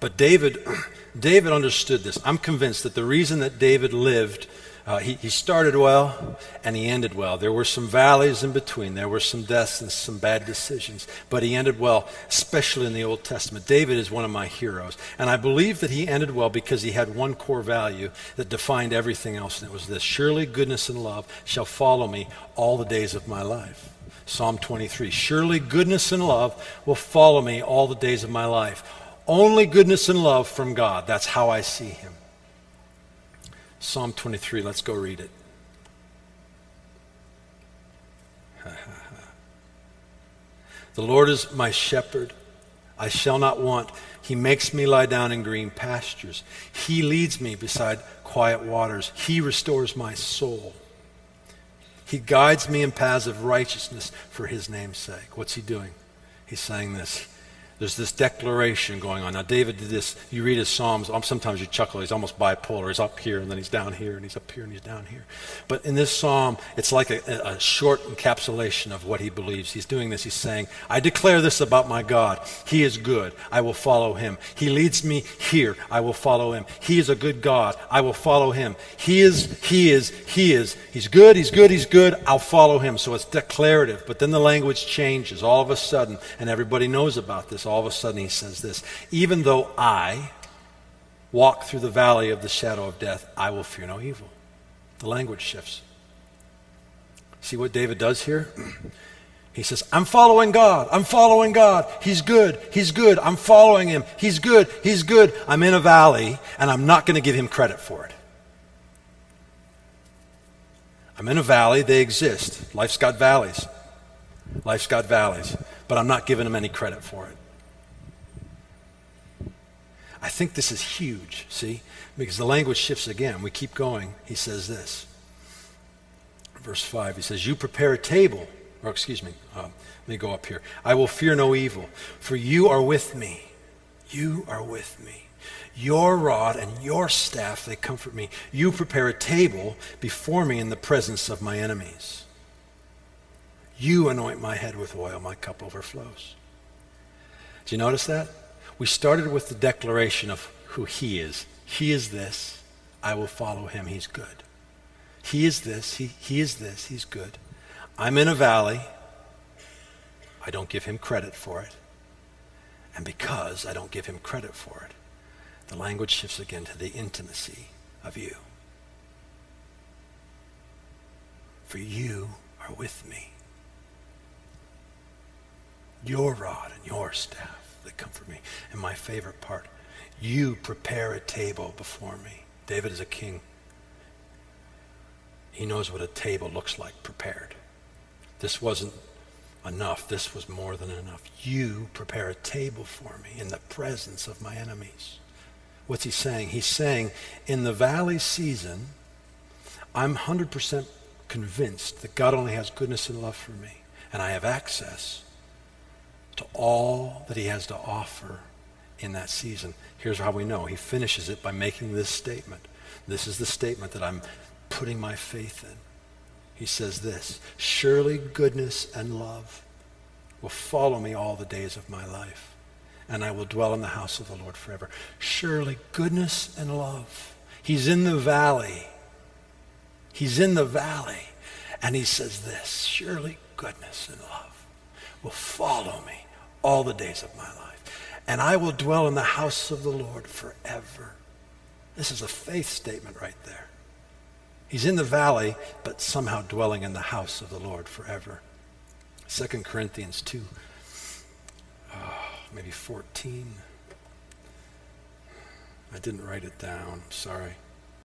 But David understood this. I'm convinced that the reason that David lived, he started well and he ended well. There were some valleys in between. There were some deaths and some bad decisions. But he ended well, especially in the Old Testament. David is one of my heroes. And I believe that he ended well because he had one core value that defined everything else. And it was this: surely goodness and love shall follow me all the days of my life. Psalm 23, surely goodness and love will follow me all the days of my life. Only goodness and love from God. That's how I see him. Psalm 23, let's go read it. The Lord is my shepherd, I shall not want. He makes me lie down in green pastures. He leads me beside quiet waters. He restores my soul. He guides me in paths of righteousness for his name's sake. What's he doing? He's saying this. There's this declaration going on. Now, David did this. You read his Psalms. Sometimes you chuckle. He's almost bipolar. He's up here, and then he's down here, and he's up here, and he's down here. But in this Psalm, it's like a short encapsulation of what he believes. He's doing this. He's saying, I declare this about my God. He is good. I will follow him. He leads me here. I will follow him. He is a good God. I will follow him. He is. He's good. He's good. He's good. I'll follow him. So it's declarative. But then the language changes all of a sudden, and everybody knows about this. All of a sudden he says this: even though I walk through the valley of the shadow of death, I will fear no evil. The language shifts. See what David does here? He says, I'm following God. I'm following God. He's good. He's good. I'm following him. He's good. He's good. I'm in a valley, and I'm not going to give him credit for it. I'm in a valley. They exist. Life's got valleys. Life's got valleys. But I'm not giving him any credit for it. I think this is huge, see? Because the language shifts again. We keep going. He says this. Verse 5, he says, you prepare a table. Or excuse me, let me go up here. I will fear no evil, for you are with me. You are with me. Your rod and your staff, they comfort me. You prepare a table before me in the presence of my enemies. You anoint my head with oil, my cup overflows. Do you notice that? We started with the declaration of who he is. He is this. I will follow him. He's good. He is this. He is this. He's good. I'm in a valley. I don't give him credit for it. And because I don't give him credit for it, the language shifts again to the intimacy of you. For you are with me. Your rod and your staff, they comfort me. And my favorite part, you prepare a table before me. David is a king. He knows what a table looks like prepared. This wasn't enough. This was more than enough. You prepare a table for me in the presence of my enemies. What's he saying? He's saying, in the valley season, I'm 100% convinced that God only has goodness and love for me. And I have access to all that he has to offer in that season. Here's how we know. He finishes it by making this statement. This is the statement that I'm putting my faith in. He says this: surely goodness and love will follow me all the days of my life, and I will dwell in the house of the Lord forever. Surely goodness and love. He's in the valley. He's in the valley. And he says this: surely goodness and love will follow me all the days of my life, and I will dwell in the house of the Lord forever. This is a faith statement right there. He's in the valley, but somehow dwelling in the house of the Lord forever. 2 Corinthians 2, maybe 14. I didn't write it down, sorry.